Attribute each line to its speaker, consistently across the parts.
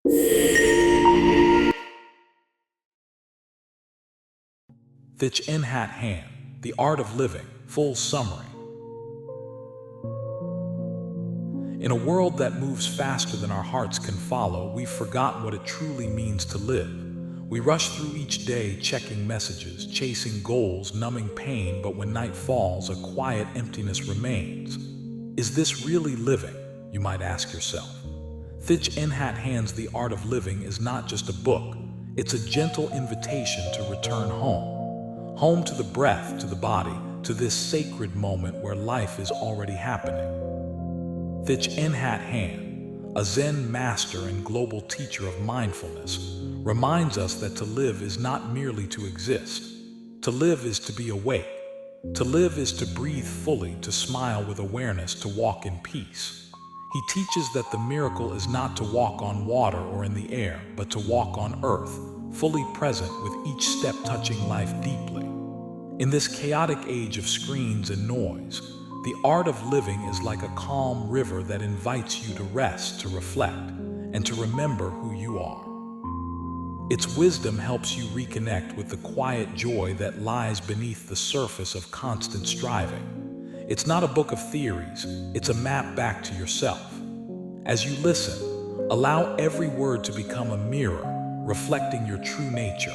Speaker 1: Thich Nhat Hanh, The Art of Living, full summary. In a world that moves faster than our hearts can follow, we've forgotten what it truly means to live. We rush through each day checking messages, chasing goals, numbing pain, but when night falls, a quiet emptiness remains. Is this really living? You might ask yourself. Thich Nhat Hanh's The Art of Living is not just a book, it's a gentle invitation to return home. Home to the breath, to the body, to this sacred moment where life is already happening. Thich Nhat Hanh, a Zen master and global teacher of mindfulness, reminds us that to live is not merely to exist. To live is to be awake. To live is to breathe fully, to smile with awareness, to walk in peace. He teaches that the miracle is not to walk on water or in the air, but to walk on earth, fully present with each step touching life deeply. In this chaotic age of screens and noise, the art of living is like a calm river that invites you to rest, to reflect, and to remember who you are. Its wisdom helps you reconnect with the quiet joy that lies beneath the surface of constant striving. It's not a book of theories, it's a map back to yourself. As you listen, allow every word to become a mirror, reflecting your true nature,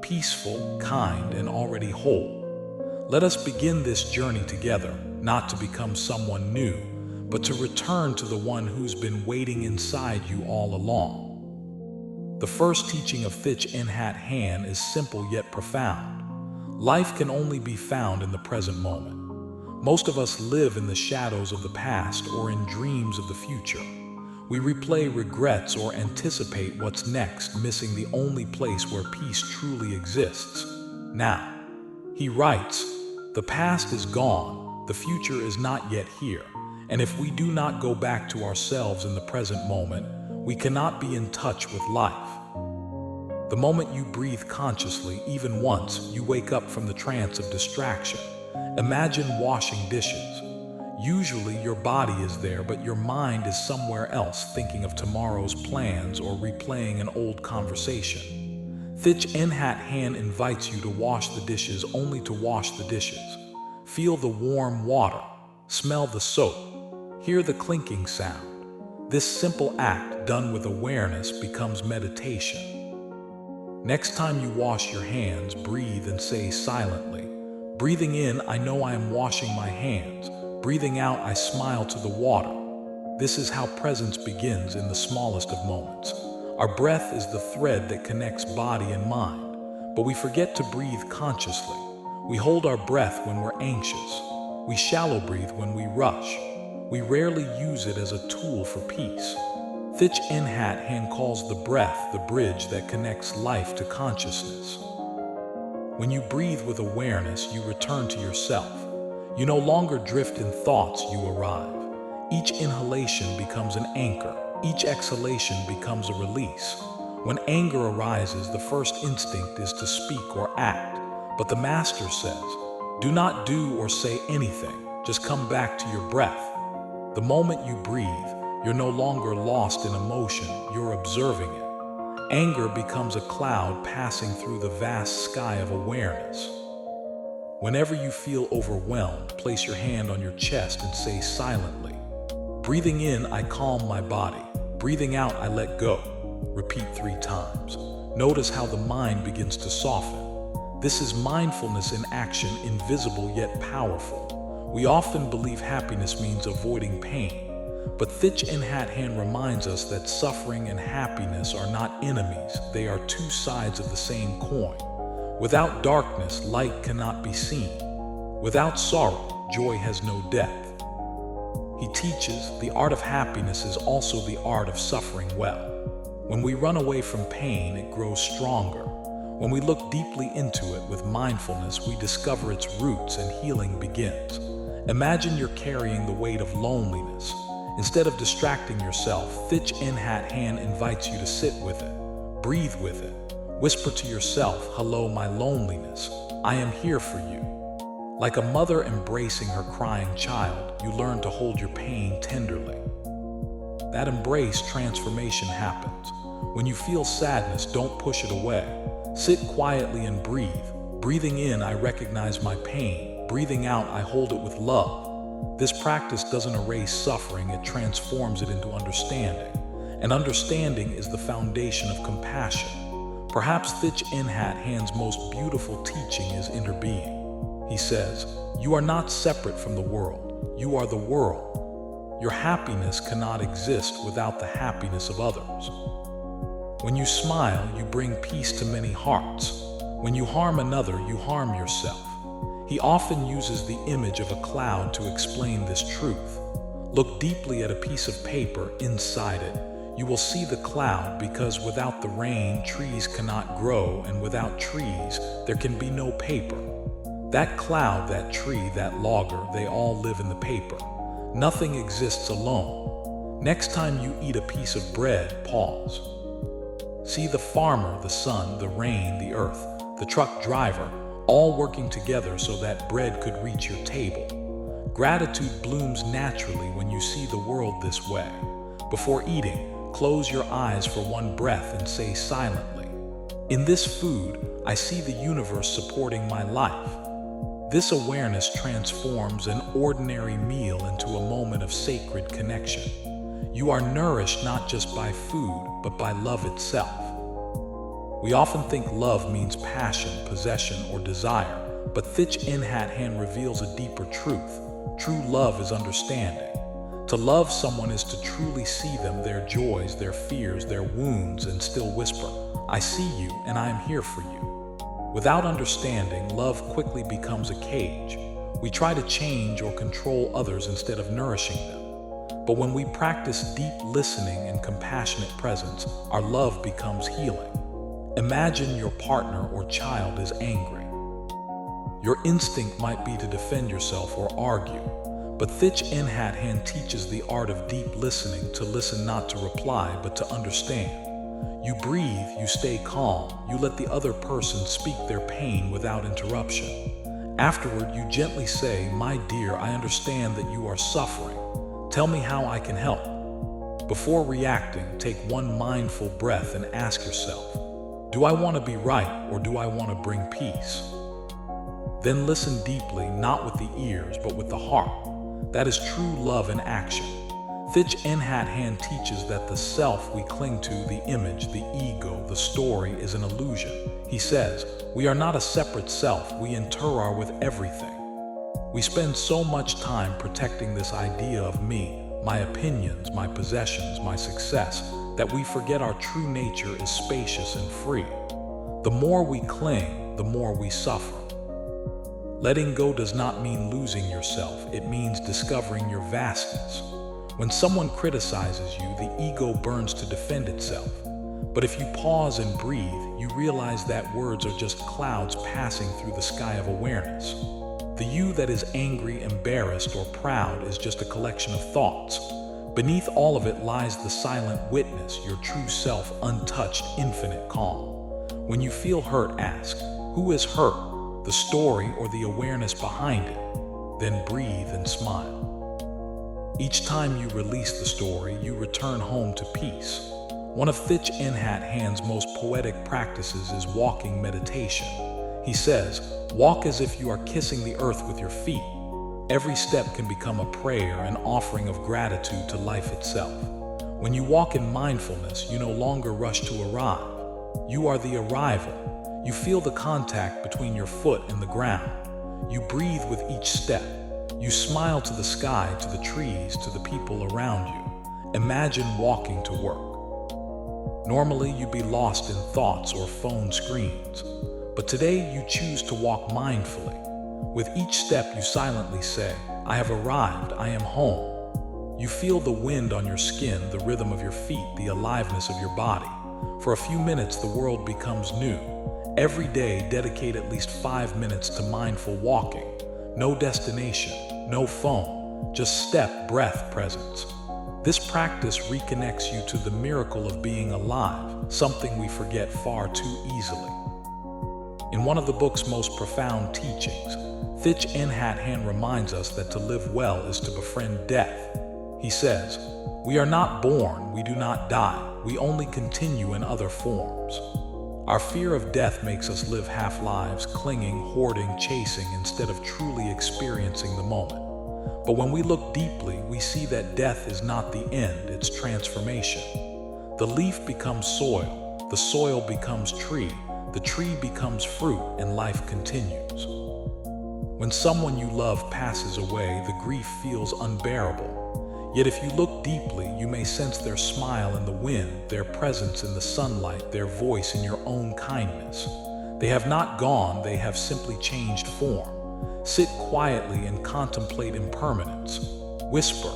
Speaker 1: peaceful, kind, and already whole. Let us begin this journey together, not to become someone new, but to return to the one who's been waiting inside you all along. The first teaching of Thich Nhat Hanh is simple yet profound. Life can only be found in the present moment. Most of us live in the shadows of the past or in dreams of the future. We replay regrets or anticipate what's next, missing the only place where peace truly exists. Now, he writes, the past is gone, the future is not yet here, and if we do not go back to ourselves in the present moment, we cannot be in touch with life. The moment you breathe consciously, even once, you wake up from the trance of distraction. Imagine washing dishes. Usually your body is there, but your mind is somewhere else, thinking of tomorrow's plans or replaying an old conversation. Thich Nhat Hanh invites you to wash the dishes only to wash the dishes. Feel the warm water, smell the soap, hear the clinking sound. This simple act, done with awareness, becomes meditation. Next time you wash your hands, breathe and say silently, breathing in, I know I am washing my hands. Breathing out, I smile to the water. This is how presence begins in the smallest of moments. Our breath is the thread that connects body and mind, but we forget to breathe consciously. We hold our breath when we're anxious. We shallow breathe when we rush. We rarely use it as a tool for peace. Thich Nhat Hanh calls the breath the bridge that connects life to consciousness. When you breathe with awareness, you return to yourself. You no longer drift in thoughts, you arrive. Each inhalation becomes an anchor. Each exhalation becomes a release. When anger arises, the first instinct is to speak or act. But the Master says, do not do or say anything. Just come back to your breath. The moment you breathe, you're no longer lost in emotion, you're observing it. Anger becomes a cloud passing through the vast sky of awareness. Whenever you feel overwhelmed, place your hand on your chest and say silently, breathing in, I calm my body. Breathing out, I let go. Repeat 3 times. Notice how the mind begins to soften. This is mindfulness in action, invisible yet powerful. We often believe happiness means avoiding pain, but Thich Nhat Hanh reminds us that suffering and happiness are not enemies, they are 2 sides of the same coin. Without darkness, light cannot be seen. Without sorrow, joy has no depth. He teaches the art of happiness is also the art of suffering well. When we run away from pain, it grows stronger. When we look deeply into it with mindfulness, we discover its roots and healing begins. Imagine you're carrying the weight of loneliness. Instead of distracting yourself, Thich Nhat Hanh invites you to sit with it, breathe with it, whisper to yourself, hello, my loneliness, I am here for you. Like a mother embracing her crying child, you learn to hold your pain tenderly. that embrace, transformation happens. When you feel sadness, don't push it away. Sit quietly and breathe. Breathing in, I recognize my pain. Breathing out, I hold it with love. This practice doesn't erase suffering, it transforms it into understanding. And understanding is the foundation of compassion. Perhaps Thich Nhat Hanh's most beautiful teaching is interbeing. He says, "You are not separate from the world. You are the world. Your happiness cannot exist without the happiness of others. When you smile, you bring peace to many hearts. When you harm another, you harm yourself." He often uses the image of a cloud to explain this truth. Look deeply at a piece of paper. Inside it, you will see the cloud, because without the rain, trees cannot grow, and without trees, there can be no paper. That cloud, that tree, that logger, they all live in the paper. Nothing exists alone. Next time you eat a piece of bread, pause. See the farmer, the sun, the rain, the earth, the truck driver, all working together so that bread could reach your table. Gratitude blooms naturally when you see the world this way. Before eating, close your eyes for one breath and say silently, "In this food, I see the universe supporting my life." This awareness transforms an ordinary meal into a moment of sacred connection. You are nourished not just by food, but by love itself. We often think love means passion, possession, or desire, but Thich Nhat Hanh reveals a deeper truth. True love is understanding. To love someone is to truly see them, their joys, their fears, their wounds, and still whisper, "I see you and I am here for you." Without understanding, love quickly becomes a cage. We try to change or control others instead of nourishing them. But when we practice deep listening and compassionate presence, our love becomes healing. Imagine your partner or child is angry. Your instinct might be to defend yourself or argue, but Thich Nhat Hanh teaches the art of deep listening, to listen not to reply, but to understand. You breathe, you stay calm, you let the other person speak their pain without interruption. Afterward, you gently say, "My dear, I understand that you are suffering. Tell me how I can help." Before reacting, take one mindful breath and ask yourself, "Do I want to be right, or do I want to bring peace?" Then listen deeply, not with the ears, but with the heart. That is true love in action. Thich Nhat Hanh teaches that the self we cling to, the image, the ego, the story, is an illusion. He says, we are not a separate self, we inter with everything. We spend so much time protecting this idea of me, my opinions, my possessions, my success, that we forget our true nature is spacious and free. The more we cling, the more we suffer. Letting go does not mean losing yourself, it means discovering your vastness. When someone criticizes you, the ego burns to defend itself. But if you pause and breathe, you realize that words are just clouds passing through the sky of awareness. The you that is angry, embarrassed, or proud is just a collection of thoughts. Beneath all of it lies the silent witness, your true self, untouched, infinite calm. When you feel hurt, ask, who is hurt? The story or the awareness behind it? Then breathe and smile. Each time you release the story, you return home to peace. One of Thich Nhat Hanh's most poetic practices is walking meditation. He says, walk as if you are kissing the earth with your feet. Every step can become a prayer, an offering of gratitude to life itself. When you walk in mindfulness, you no longer rush to arrive. You are the arrival. You feel the contact between your foot and the ground. You breathe with each step. You smile to the sky, to the trees, to the people around you. Imagine walking to work. Normally, you'd be lost in thoughts or phone screens. But today, you choose to walk mindfully. With each step, you silently say, I have arrived, I am home. You feel the wind on your skin, the rhythm of your feet, the aliveness of your body. For a few minutes, the world becomes new. Every day, dedicate at least 5 minutes to mindful walking. No destination, no phone, just step, breath, presence. This practice reconnects you to the miracle of being alive, something we forget far too easily. In one of the book's most profound teachings, Thich Nhat Hanh reminds us that to live well is to befriend death. He says, "We are not born, we do not die, we only continue in other forms." Our fear of death makes us live half-lives, clinging, hoarding, chasing, instead of truly experiencing the moment. But when we look deeply, we see that death is not the end, it's transformation. The leaf becomes soil, the soil becomes tree, the tree becomes fruit, and life continues. When someone you love passes away, the grief feels unbearable. Yet if you look deeply, you may sense their smile in the wind, their presence in the sunlight, their voice in your own kindness. They have not gone, they have simply changed form. Sit quietly and contemplate impermanence. Whisper,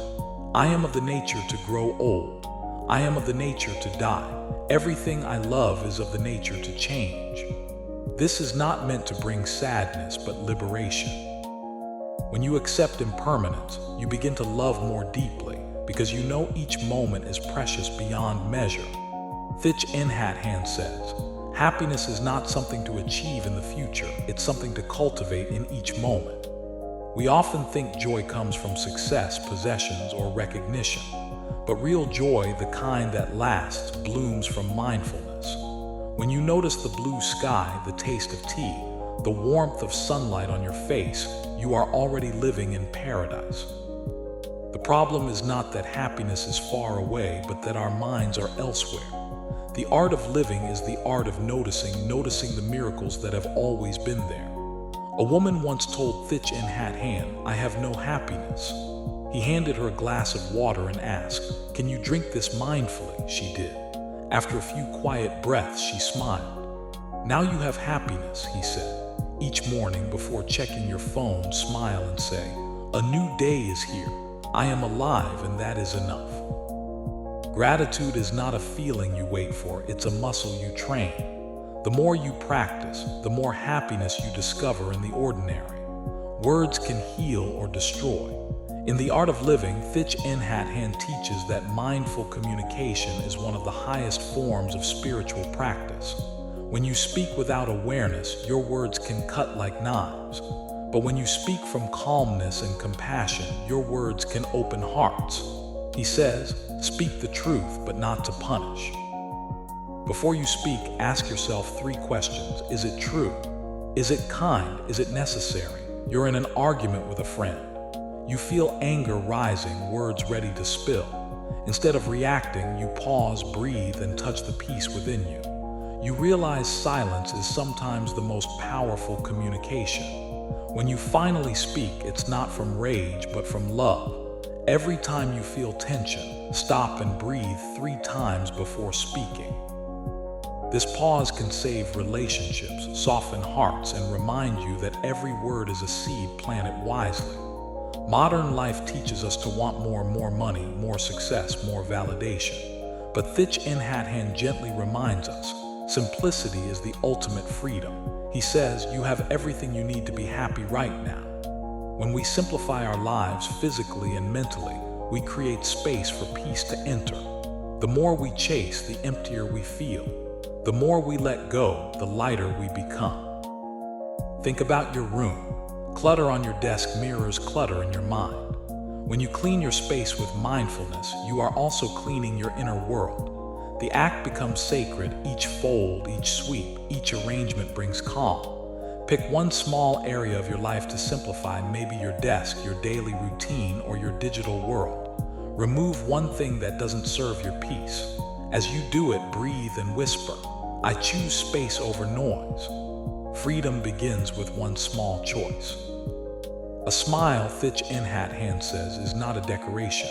Speaker 1: "I am of the nature to grow old. I am of the nature to die. Everything I love is of the nature to change." This is not meant to bring sadness, but liberation. When you accept impermanence, you begin to love more deeply, because you know each moment is precious beyond measure. Thich Nhat Hanh says, "Happiness is not something to achieve in the future, it's something to cultivate in each moment." We often think joy comes from success, possessions, or recognition, but real joy, the kind that lasts, blooms from mindfulness. When you notice the blue sky, the taste of tea, the warmth of sunlight on your face, you are already living in paradise. The problem is not that happiness is far away, but that our minds are elsewhere. The art of living is the art of noticing the miracles that have always been there. A woman once told Thich Nhat Hanh, "I have no happiness." He handed her a glass of water and asked, "Can you drink this mindfully?" She did. After a few quiet breaths, she smiled. "Now you have happiness," he said. Each morning before checking your phone, smile and say, "A new day is here. I am alive, and that is enough." Gratitude is not a feeling you wait for, it's a muscle you train. The more you practice, the more happiness you discover in the ordinary. Words can heal or destroy. In The Art of Living, Thich Nhat Hanh teaches that mindful communication is one of the highest forms of spiritual practice. When you speak without awareness, your words can cut like knives. But when you speak from calmness and compassion, your words can open hearts. He says, "Speak the truth, but not to punish." Before you speak, ask yourself 3 questions. Is it true? Is it kind? Is it necessary? You're in an argument with a friend. You feel anger rising, words ready to spill. Instead of reacting, you pause, breathe, and touch the peace within you. You realize silence is sometimes the most powerful communication. When you finally speak, it's not from rage, but from love. Every time you feel tension, stop and breathe 3 times before speaking. This pause can save relationships, soften hearts, and remind you that every word is a seed planted wisely. Modern life teaches us to want more money, more success, more validation. But Thich Nhat Hanh gently reminds us, simplicity is the ultimate freedom. He says, you have everything you need to be happy right now. When we simplify our lives physically and mentally, we create space for peace to enter. The more we chase, the emptier we feel. The more we let go, the lighter we become. Think about your room. Clutter on your desk mirrors clutter in your mind. When you clean your space with mindfulness, you are also cleaning your inner world. The act becomes sacred. Each fold, each sweep, each arrangement brings calm. Pick one small area of your life to simplify, maybe your desk, your daily routine, or your digital world. Remove one thing that doesn't serve your peace. As you do it, breathe and whisper, "I choose space over noise." Freedom begins with one small choice. A smile, Thich Nhat Hanh says, is not a decoration.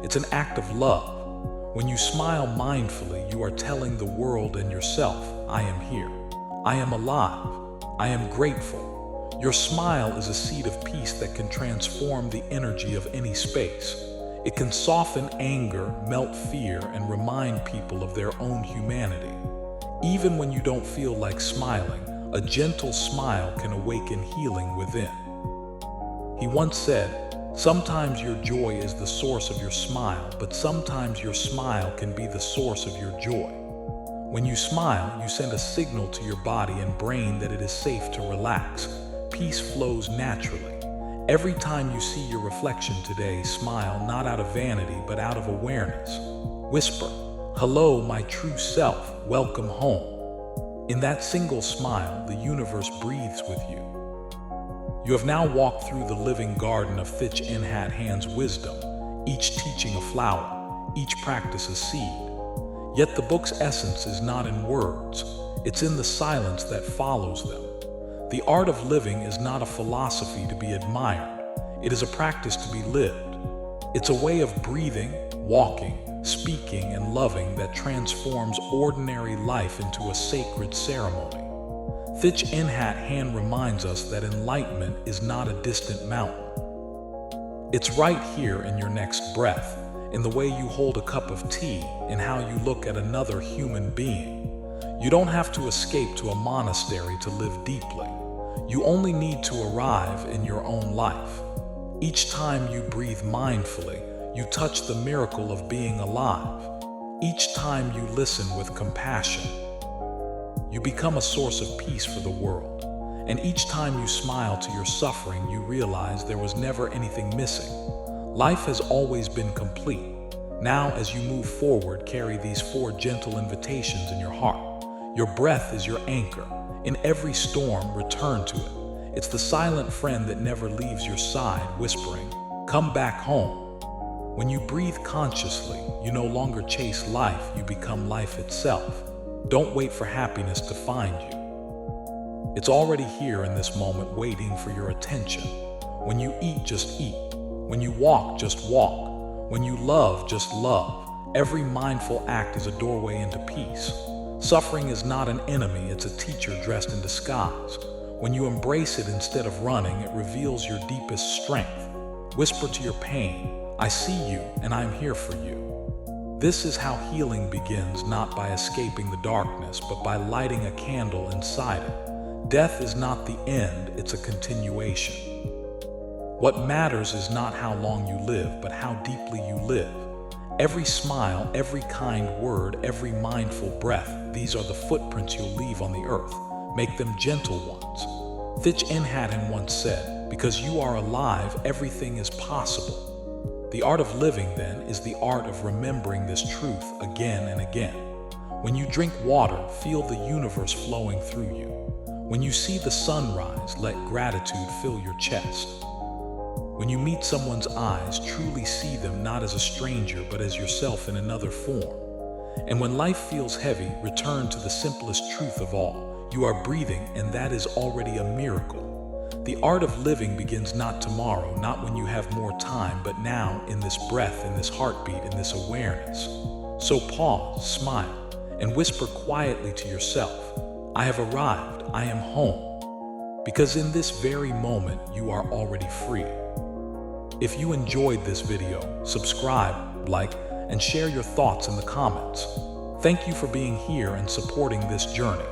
Speaker 1: It's an act of love. When you smile mindfully, you are telling the world and yourself, "I am here. I am alive. I am grateful." Your smile is a seed of peace that can transform the energy of any space. It can soften anger, melt fear, and remind people of their own humanity. Even when you don't feel like smiling, a gentle smile can awaken healing within. He once said, "Sometimes your joy is the source of your smile, but sometimes your smile can be the source of your joy." When you smile, you send a signal to your body and brain that it is safe to relax. Peace flows naturally. Every time you see your reflection today, smile not out of vanity but out of awareness. Whisper, "Hello, my true self, welcome home." In that single smile, the universe breathes with you. You have now walked through the living garden of Thich Nhat Hanh's wisdom, each teaching a flower, each practice a seed. Yet the book's essence is not in words, it's in the silence that follows them. The art of living is not a philosophy to be admired, it is a practice to be lived. It's a way of breathing, walking, speaking, and loving that transforms ordinary life into a sacred ceremony. Thich Nhat Hanh reminds us that enlightenment is not a distant mountain. It's right here in your next breath, in the way you hold a cup of tea, in how you look at another human being. You don't have to escape to a monastery to live deeply. You only need to arrive in your own life. Each time you breathe mindfully, you touch the miracle of being alive. Each time you listen with compassion, you become a source of peace for the world. And each time you smile to your suffering, you realize there was never anything missing. Life has always been complete. Now, as you move forward, carry these 4 gentle invitations in your heart. Your breath is your anchor. In every storm, return to it. It's the silent friend that never leaves your side, whispering, "Come back home." When you breathe consciously, you no longer chase life, you become life itself. Don't wait for happiness to find you. It's already here in this moment, waiting for your attention. When you eat, just eat. When you walk, just walk. When you love, just love. Every mindful act is a doorway into peace. Suffering is not an enemy, it's a teacher dressed in disguise. When you embrace it instead of running, it reveals your deepest strength. Whisper to your pain, "I see you and I'm here for you." This is how healing begins, not by escaping the darkness, but by lighting a candle inside it. Death is not the end, it's a continuation. What matters is not how long you live, but how deeply you live. Every smile, every kind word, every mindful breath, these are the footprints you'll leave on the earth. Make them gentle ones. Thich Nhat Hanh once said, "Because you are alive, everything is possible." The art of living, then, is the art of remembering this truth again and again. When you drink water, feel the universe flowing through you. When you see the sunrise, let gratitude fill your chest. When you meet someone's eyes, truly see them not as a stranger, but as yourself in another form. And when life feels heavy, return to the simplest truth of all. You are breathing, and that is already a miracle. The art of living begins not tomorrow, not when you have more time, but now, in this breath, in this heartbeat, in this awareness. So pause, smile, and whisper quietly to yourself, "I have arrived, I am home." Because in this very moment, you are already free. If you enjoyed this video, subscribe, like, and share your thoughts in the comments. Thank you for being here and supporting this journey.